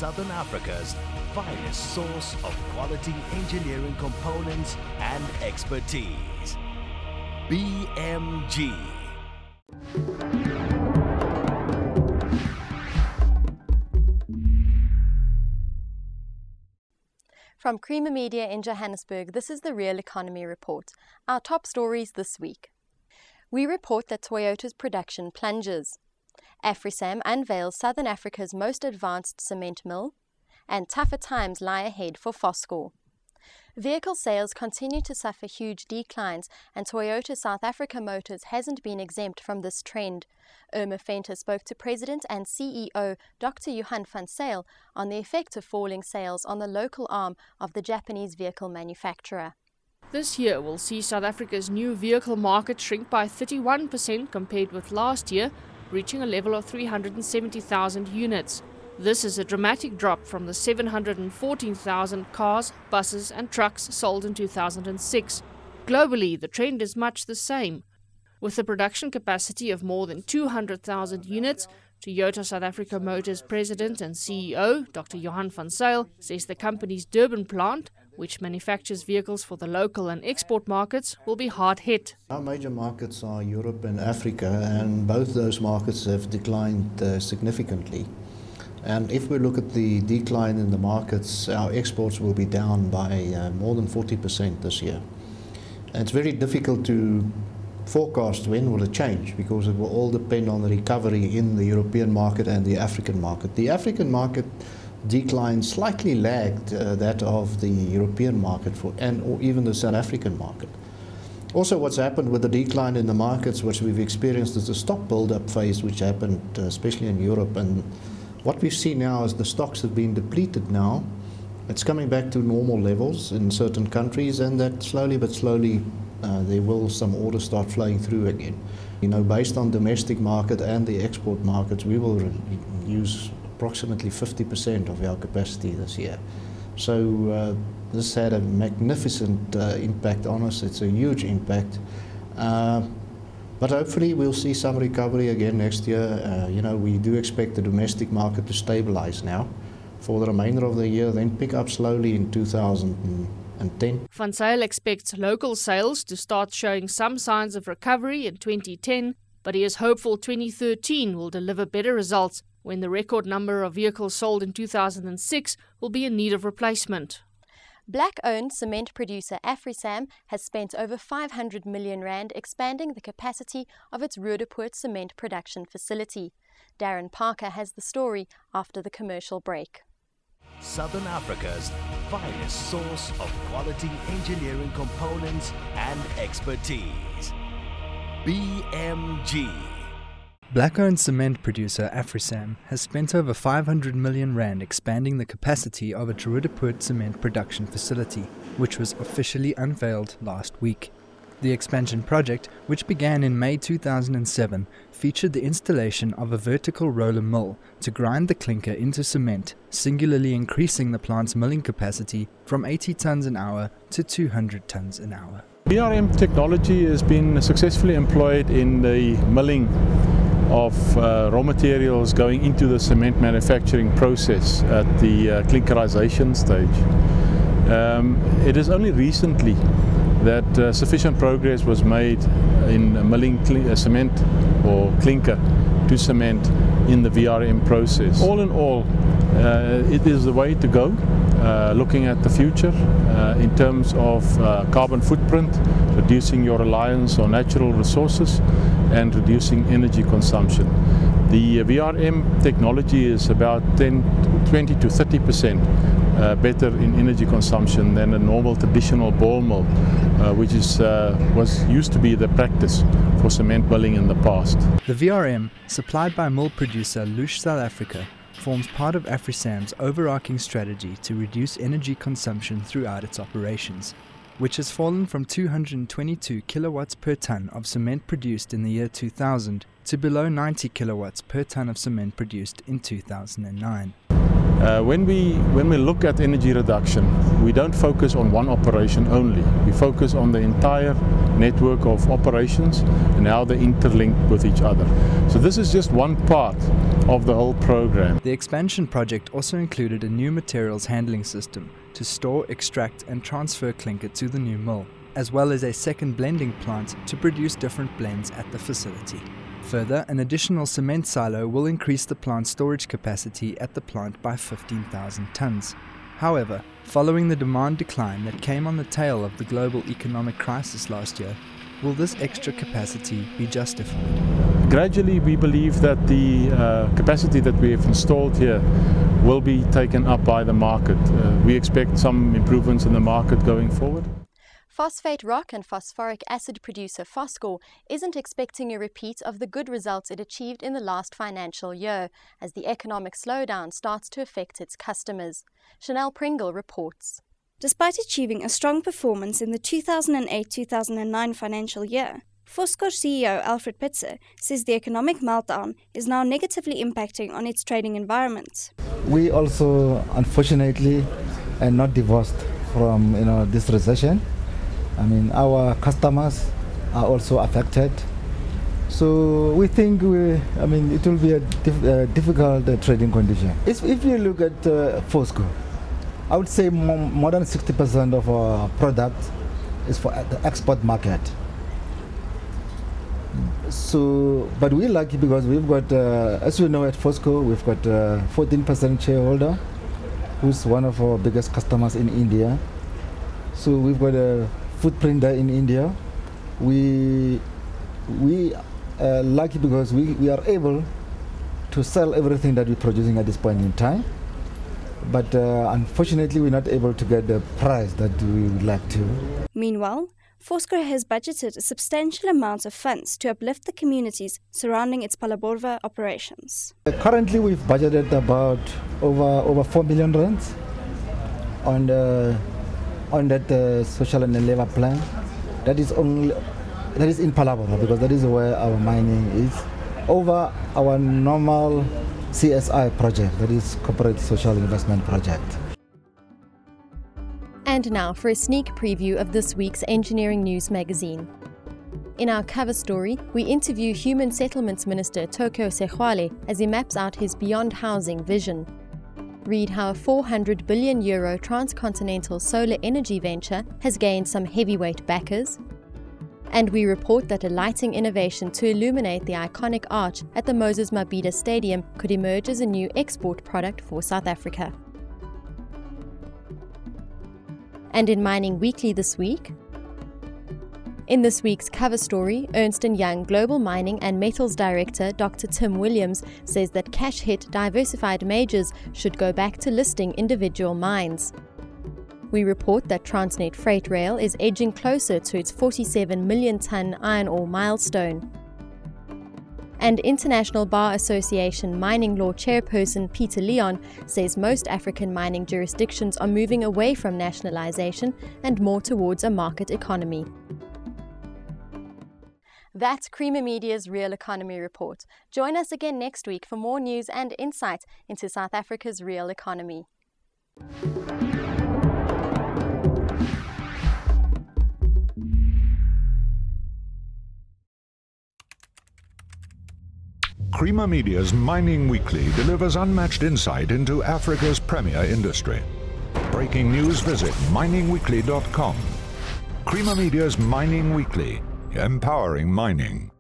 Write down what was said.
Southern Africa's finest source of quality engineering components and expertise. BMG. From Creamer Media in Johannesburg, this is the Real Economy Report. Our top stories this week. We report that Toyota's production plunges. Afrisam unveils Southern Africa's most advanced cement mill. And tougher times lie ahead for Foskor. Vehicle sales continue to suffer huge declines, and Toyota South Africa Motors hasn't been exempt from this trend. Irma Venter spoke to President and CEO Dr. Johan van Zyl on the effect of falling sales on the local arm of the Japanese vehicle manufacturer. This year will see South Africa's new vehicle market shrink by 31% compared with last year, reaching a level of 370,000 units. This is a dramatic drop from the 714,000 cars, buses and trucks sold in 2006. Globally, the trend is much the same. With a production capacity of more than 200,000 units, Toyota South Africa Motors President and CEO Dr. Johan van Zyl says the company's Durban plant, which manufactures vehicles for the local and export markets, will be hard hit. Our major markets are Europe and Africa, and both those markets have declined significantly. And if we look at the decline in the markets, our exports will be down by more than 40% this year. And it's very difficult to forecast when will it change, because it will all depend on the recovery in the European market and the African market. The African market decline slightly lagged that of the European market or even the South African market. Also, what's happened with the decline in the markets, which we've experienced, is the stock build-up phase, which happened especially in Europe. And what we see now is the stocks have been depleted now. It's coming back to normal levels in certain countries, and that slowly but slowly there will some orders start flowing through again. You know, based on domestic market and the export markets, we will use approximately 50% of our capacity this year. So this had a magnificent impact on us. It's a huge impact. But hopefully we'll see some recovery again next year. You know, we do expect the domestic market to stabilize now for the remainder of the year, then pick up slowly in 2010. Van Zyl expects local sales to start showing some signs of recovery in 2010, but he is hopeful 2013 will deliver better results when the record number of vehicles sold in 2006 will be in need of replacement. Black-owned cement producer Afrisam has spent over 500 million rand expanding the capacity of its Roodepoort cement production facility. Darren Parker has the story after the commercial break. Southern Africa's finest source of quality engineering components and expertise. BMG. Black-owned cement producer Afrisam has spent over 500 million rand expanding the capacity of its Roodepoort cement production facility, which was officially unveiled last week. The expansion project, which began in May 2007, featured the installation of a vertical roller mill to grind the clinker into cement, singularly increasing the plant's milling capacity from 80 tons an hour to 200 tons an hour. VRM technology has been successfully employed in the milling of raw materials going into the cement manufacturing process at the clinkerization stage. It is only recently that sufficient progress was made in milling cement or clinker to cement in the VRM process. All in all, it is the way to go, looking at the future in terms of carbon footprint, reducing your reliance on natural resources and reducing energy consumption. The VRM technology is about 20 to 30% better in energy consumption than a normal traditional ball mill, which used to be the practice for cement milling in the past. The VRM, supplied by mill producer Lush South Africa, forms part of Afrisam's overarching strategy to reduce energy consumption throughout its operations, which has fallen from 222 kilowatts per ton of cement produced in the year 2000 to below 90 kilowatts per ton of cement produced in 2009. When we look at energy reduction, we don't focus on one operation only. We focus on the entire network of operations and how they interlink with each other. So this is just one part of the whole program. The expansion project also included a new materials handling system to store, extract and transfer clinker to the new mill, as well as a second blending plant to produce different blends at the facility. Further, an additional cement silo will increase the plant's storage capacity at the plant by 15,000 tons. However, following the demand decline that came on the tail of the global economic crisis last year, will this extra capacity be justified? Gradually, we believe that the capacity that we have installed here will be taken up by the market. We expect some improvements in the market going forward. Phosphate rock and phosphoric acid producer Foskor isn't expecting a repeat of the good results it achieved in the last financial year, as the economic slowdown starts to affect its customers. Chanel Pringle reports. Despite achieving a strong performance in the 2008-2009 financial year, Foskor CEO Alfred Pitzer says the economic meltdown is now negatively impacting on its trading environment. We also, unfortunately, are not divorced from this recession. I mean, our customers are also affected. So we think it will be a difficult trading condition. If you look at Foskor, I would say more than 60% of our product is for the export market. So, but we're lucky because we've got, as you know, at Foskor, we've got a 14% shareholder, who's one of our biggest customers in India. So we've got a footprint there in India. We are lucky because we are able to sell everything that we're producing at this point in time. But unfortunately, we're not able to get the price that we would like to. Meanwhile, Foskor has budgeted a substantial amount of funds to uplift the communities surrounding its Phalaborwa operations. Currently, we've budgeted about over 4 million rands on that social and labor plan. That is in Phalaborwa, because that is where our mining is, over our normal CSI project, that is Corporate Social Investment Project. And now for a sneak preview of this week's Engineering News magazine. In our cover story, we interview Human Settlements Minister Tokyo Sexwale as he maps out his Beyond Housing vision. Read how a €400 billion transcontinental solar energy venture has gained some heavyweight backers. And we report that a lighting innovation to illuminate the iconic arch at the Moses Mabhida Stadium could emerge as a new export product for South Africa. And in Mining Weekly this week, in this week's cover story, Ernst & Young Global Mining and Metals Director Dr. Tim Williams says that cash-hit diversified majors should go back to listing individual mines. We report that Transnet Freight Rail is edging closer to its 47 million ton iron ore milestone. And International Bar Association Mining Law Chairperson Peter Leon says most African mining jurisdictions are moving away from nationalization and more towards a market economy. That's Creamer Media's Real Economy Report. Join us again next week for more news and insight into South Africa's real economy. Creamer Media's Mining Weekly delivers unmatched insight into Africa's premier industry. Breaking news, visit miningweekly.com. Creamer Media's Mining Weekly, empowering mining.